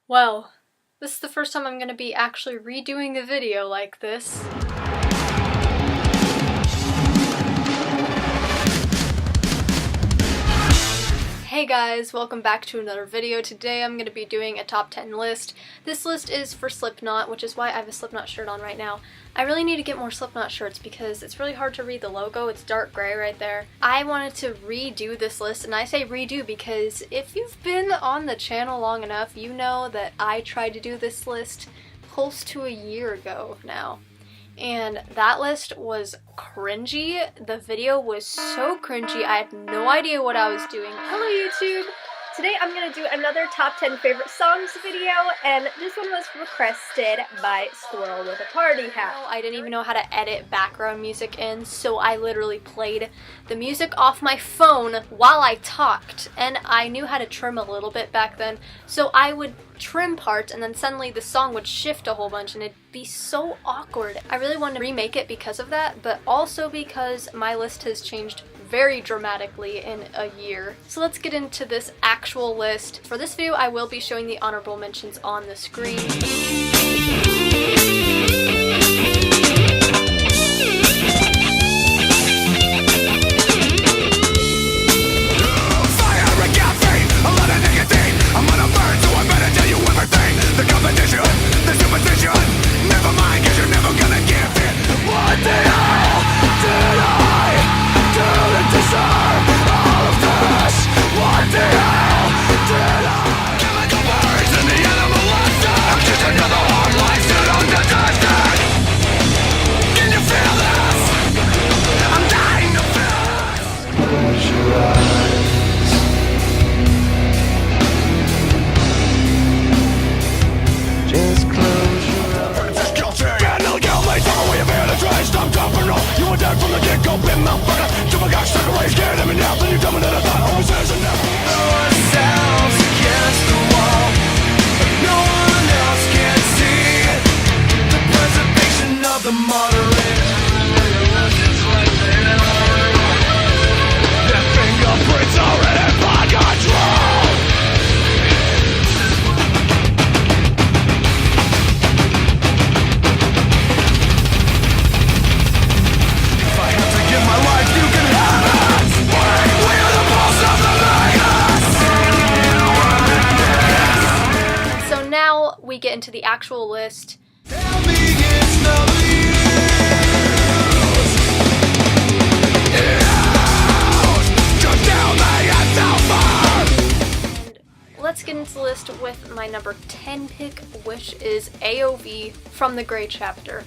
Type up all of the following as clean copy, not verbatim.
Well, this is the first time I'm going to be actually redoing a video like this. Hey guys, welcome back to another video. Today I'm going to be doing a top 10 list. This list is for Slipknot, which is why I have a Slipknot shirt on right now. I really need to get more Slipknot shirts because it's really hard to read the logo. It's dark gray right there. I wanted to redo this list, and I say redo because if you've been on the channel long enough, you know that I tried to do this list close to a year ago now. And that list was cringy. The video was so cringy, I had no idea what I was doing. Hello YouTube! Today I'm going to do another top 10 favorite songs video, and this one was requested by Squirrel with a Party Hat. I didn't even know how to edit background music in, so I literally played the music off my phone while I talked, and I knew how to trim a little bit back then, so I would trim parts and then suddenly the song would shift a whole bunch and it'd be so awkward. I really wanted to remake it because of that, but also because my list has changed very dramatically in a year. So let's get into this actual list. For this video, I will be showing the honorable mentions on the screen. We get into the actual list. Let's get into the list with my number 10 pick, which is AOV from the Grey Chapter.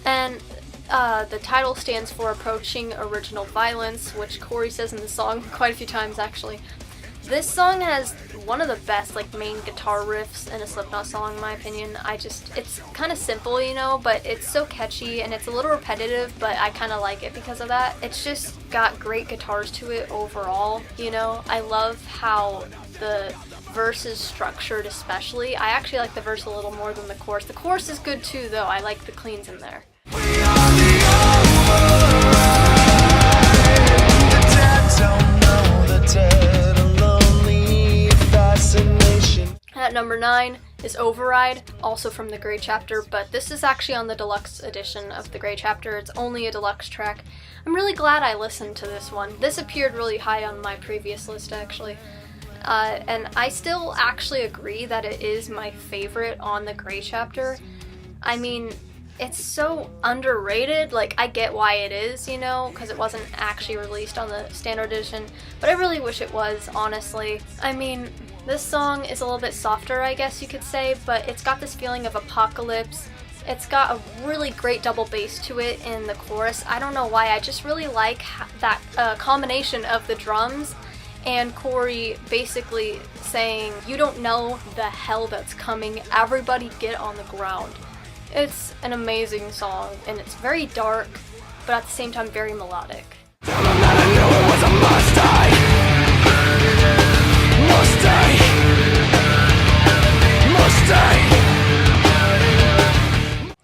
And the title stands for Approaching Original Violence, which Corey says in the song quite a few times actually. This song has one of the best main guitar riffs in a Slipknot song in my opinion. It's kind of simple, you know, but it's so catchy and it's a little repetitive, but I kind of like it because of that. It's just got great guitars to it overall, you know. I love how the verse is structured especially. I actually like the verse a little more than the chorus. The chorus is good too though, I like the cleans in there. At number 9 is Override, also from the Grey Chapter, but this is actually on the deluxe edition of the Grey Chapter. It's only a deluxe track. I'm really glad I listened to this one. This appeared really high on my previous list actually. And I still actually agree that it is my favorite on the Grey Chapter. I mean, it's so underrated. I get why it is, you know, because it wasn't actually released on the standard edition, but I really wish it was, honestly. I mean, this song is a little bit softer, I guess you could say, but it's got this feeling of apocalypse. It's got a really great double bass to it in the chorus. I don't know why, I just really like that combination of the drums and Corey basically saying, "You don't know the hell that's coming, everybody get on the ground." It's an amazing song, and it's very dark, but at the same time very melodic.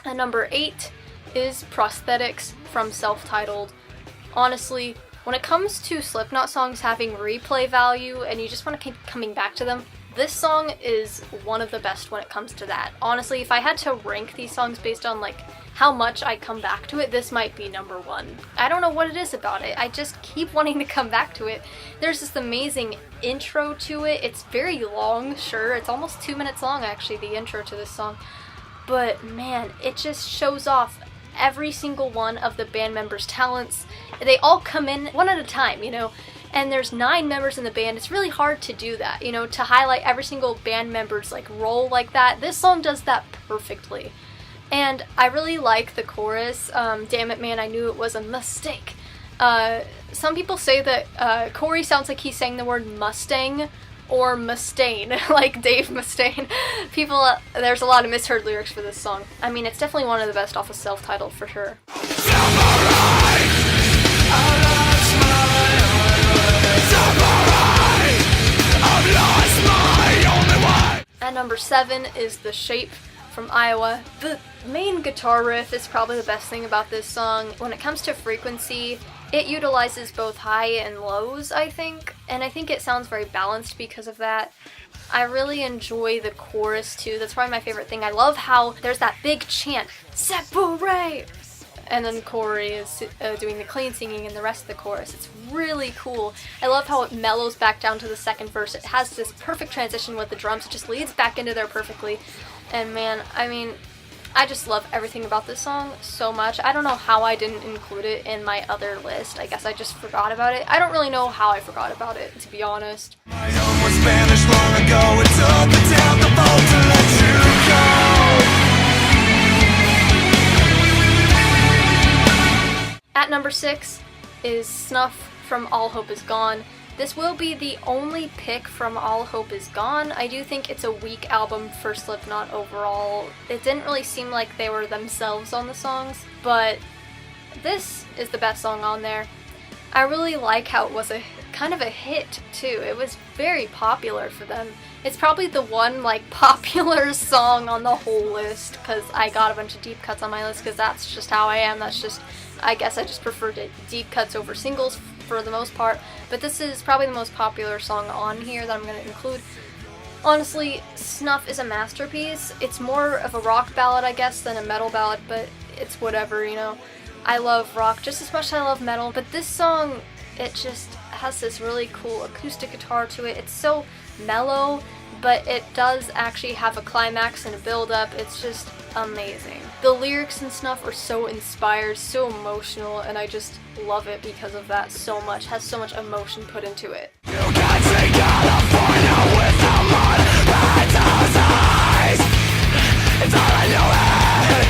And number 8 is Prosthetics from Self-Titled. Honestly, when it comes to Slipknot songs having replay value and you just want to keep coming back to them, This song is one of the best when it comes to that. Honestly, if I had to rank these songs based on like how much I come back to it, this might be number one. I don't know what it is about it. I just keep wanting to come back to it. There's this amazing intro to it. It's very long, sure. It's almost 2 minutes long, actually, the intro to this song. But man, it just shows off every single one of the band members' talents. They all come in one at a time, you know, and there's 9 members in the band. It's really hard to do that, you know, to highlight every single band member's like role like that. This song does that perfectly. And I really like the chorus, damn it man, I knew it was a mistake. Some people say that Corey sounds like he's saying the word Mustang or Mustaine, like Dave Mustaine. People, there's a lot of misheard lyrics for this song. I mean, it's definitely one of the best off of Self-Titled for sure. At number 7 is The Shape from Iowa. The main guitar riff is probably the best thing about this song. When it comes to frequency, it utilizes both high and lows, I think, and I think it sounds very balanced because of that. I really enjoy the chorus too. That's probably my favorite thing. I love how there's that big chant, separate! And then Corey is doing the clean singing in the rest of the chorus. It's really cool. I love how it mellows back down to the second verse. It has this perfect transition with the drums. It just leads back into there perfectly. And man, I mean, I just love everything about this song so much. I don't know how I didn't include it in my other list. I guess I just forgot about it. I don't really know how I forgot about it, to be honest. My home was vanished long ago. It took me down the boat to let you go. At number 6 is Snuff from All Hope Is Gone. This will be the only pick from All Hope Is Gone. I do think it's a weak album for Slipknot overall. It didn't really seem like they were themselves on the songs, but this is the best song on there. I really like how it was a kind of a hit too. It was very popular for them. It's probably the one like popular song on the whole list because I got a bunch of deep cuts on my list because that's just how I am. That's just, I guess I just prefer deep cuts over singles for the most part, but this is probably the most popular song on here that I'm going to include. Honestly, Snuff is a masterpiece. It's more of a rock ballad, I guess, than a metal ballad, but it's whatever, you know. I love rock just as much as I love metal, but this song, it just has this really cool acoustic guitar to it. It's so mellow, but it does actually have a climax and a build-up. It's just amazing. The lyrics and Snuff are so inspired, so emotional, and I just love it because of that so much. It has so much emotion put into it. You can't see California without mud red eyes. It's all in your head.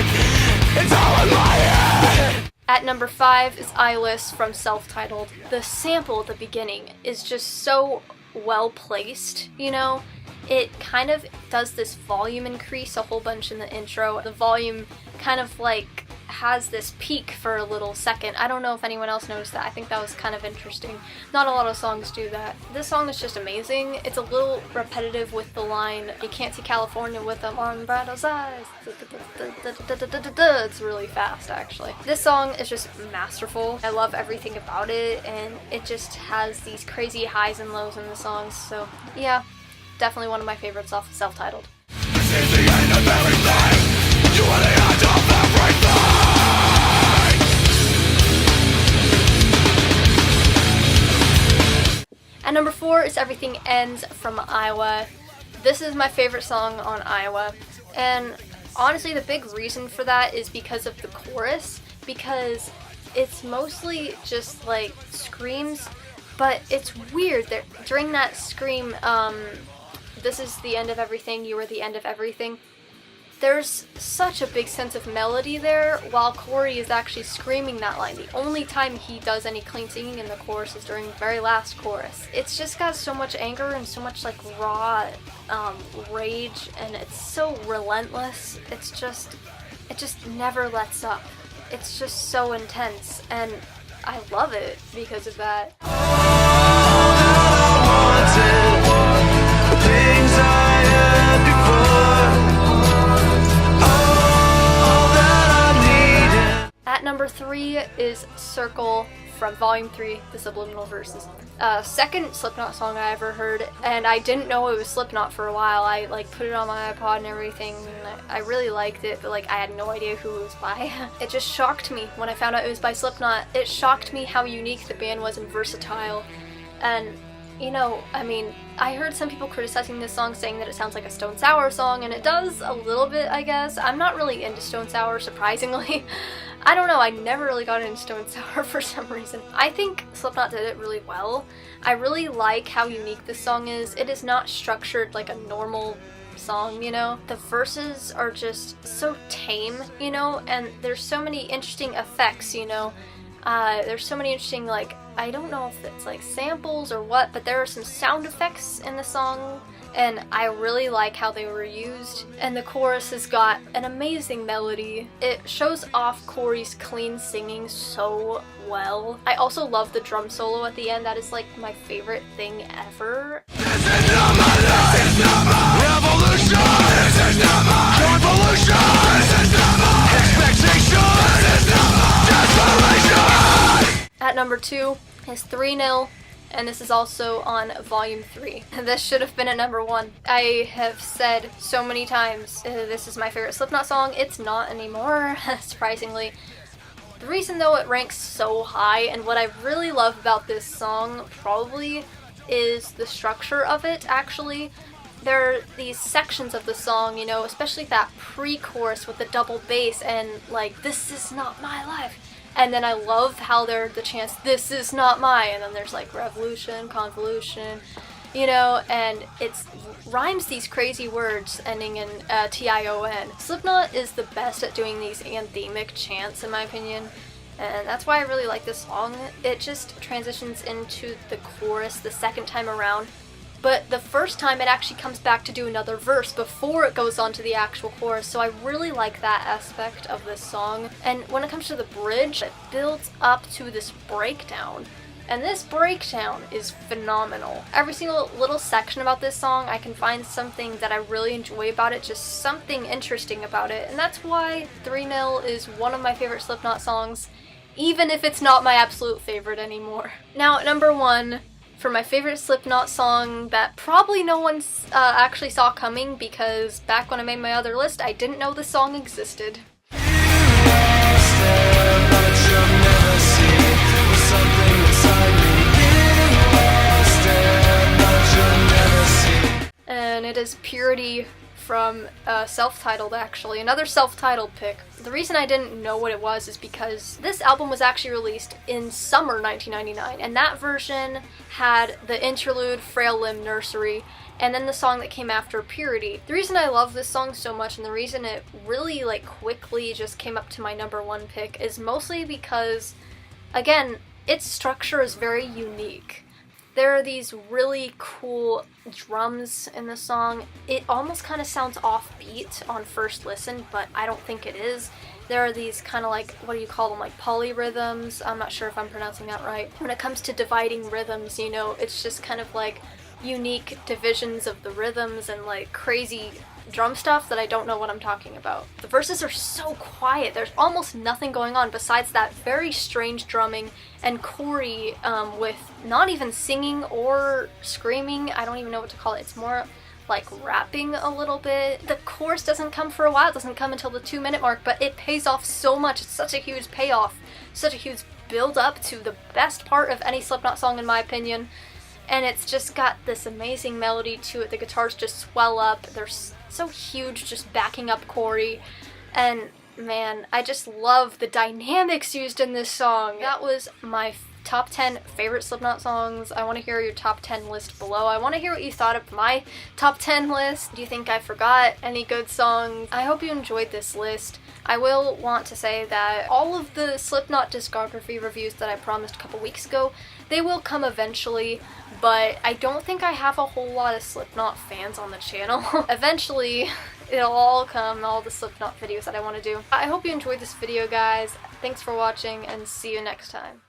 It's all in my head. At number 5 is Eyeless from Self-Titled. The sample at the beginning is just so well placed, you know? It kind of does this volume increase a whole bunch in the intro. The volume kind of like has this peak for a little second. I don't know if anyone else noticed that. I think that was kind of interesting. Not a lot of songs do that. This song is just amazing. It's a little repetitive with the line, you can't see California with them on Bradley's eyes. It's really fast, actually. This song is just masterful. I love everything about it, and it just has these crazy highs and lows in the songs. So yeah, definitely one of my favorites off of Self-Titled. This is the end of everything. You are the end of everything. At number 4 is Everything Ends from Iowa. This is my favorite song on Iowa, and honestly the big reason for that is because of the chorus, because it's mostly just like screams, but it's weird that during that scream, this is the end of everything, you are the end of everything, there's such a big sense of melody there while Corey is actually screaming that line. The only time he does any clean singing in the chorus is during the very last chorus. It's just got so much anger and so much like raw rage, and it's so relentless. It just never lets up. It's just so intense, and I love it because of that. At number 3 is Circle from Volume 3, The Subliminal Verses. Second Slipknot song I ever heard, and I didn't know it was Slipknot for a while. I like put it on my iPod and everything, and I really liked it, but like I had no idea who it was by. It just shocked me when I found out it was by Slipknot. It shocked me how unique the band was and versatile, and you know, I mean, I heard some people criticizing this song saying that it sounds like a Stone Sour song, and it does a little bit, I guess. I'm not really into Stone Sour, surprisingly. I don't know, I never really got into Stone Sour for some reason. I think Slipknot did it really well. I really like how unique this song is. It is not structured like a normal song, you know? The verses are just so tame, you know? And there's so many interesting effects, you know? There's so many interesting, like, I don't know if it's like samples or what, but there are some sound effects in the song, and I really like how they were used. And the chorus has got an amazing melody. It shows off Corey's clean singing so well. I also love the drum solo at the end. That is like my favorite thing ever. This is not my life. This is not my revolution. This is not my convolution. This is not my expectation. This is not my desperation. At number 2 is 3-0, and this is also on Volume 3. This should have been at number 1. I have said so many times, this is my favorite Slipknot song. It's not anymore, surprisingly. The reason though it ranks so high, and what I really love about this song probably, is the structure of it, actually. There are these sections of the song, you know, especially that pre-chorus with the double bass and like, this is not my life. And then I love how they're the chants, this is not my, and then there's like revolution, convolution, you know, and it's rhymes these crazy words ending in T-I-O-N. Slipknot is the best at doing these anthemic chants, in my opinion, and that's why I really like this song. It just transitions into the chorus the second time around, but the first time it actually comes back to do another verse before it goes on to the actual chorus, so I really like that aspect of this song. And when it comes to the bridge, it builds up to this breakdown, and this breakdown is phenomenal. Every single little section about this song, I can find something that I really enjoy about it, just something interesting about it, and that's why 3-0 is one of my favorite Slipknot songs, even if it's not my absolute favorite anymore. Now, at number 1, for my favorite Slipknot song that probably no one actually saw coming, because back when I made my other list, I didn't know this song existed. And it is Purity from Self-Titled, actually. Another self-titled pick. The reason I didn't know what it was is because this album was actually released in summer 1999, and that version had the interlude Frail Limb Nursery, and then the song that came after, Purity. The reason I love this song so much, and the reason it really like quickly just came up to my number 1 pick, is mostly because, again, its structure is very unique. There are these really cool drums in the song. It almost kind of sounds offbeat on first listen, but I don't think it is. There are these kind of like, what do you call them, like polyrhythms? I'm not sure if I'm pronouncing that right. When it comes to dividing rhythms, you know, it's just kind of like unique divisions of the rhythms and like crazy drum stuff that I don't know what I'm talking about. The verses are so quiet. There's almost nothing going on besides that very strange drumming and Corey with not even singing or screaming. I don't even know what to call it. It's more like rapping a little bit. The chorus doesn't come for a while. It doesn't come until the 2-minute mark, but it pays off so much. It's such a huge payoff, such a huge build up to the best part of any Slipknot song in my opinion. And it's just got this amazing melody to it. The guitars just swell up. They're so huge, just backing up Corey. And man, I just love the dynamics used in this song. That was my top 10 favorite Slipknot songs. I want to hear your top 10 list below. I want to hear what you thought of my top 10 list. Do you think I forgot any good songs? I hope you enjoyed this list. I will want to say that all of the Slipknot discography reviews that I promised a couple weeks ago, they will come eventually, but I don't think I have a whole lot of Slipknot fans on the channel. Eventually, it'll all come, all the Slipknot videos that I want to do. I hope you enjoyed this video, guys. Thanks for watching, and see you next time.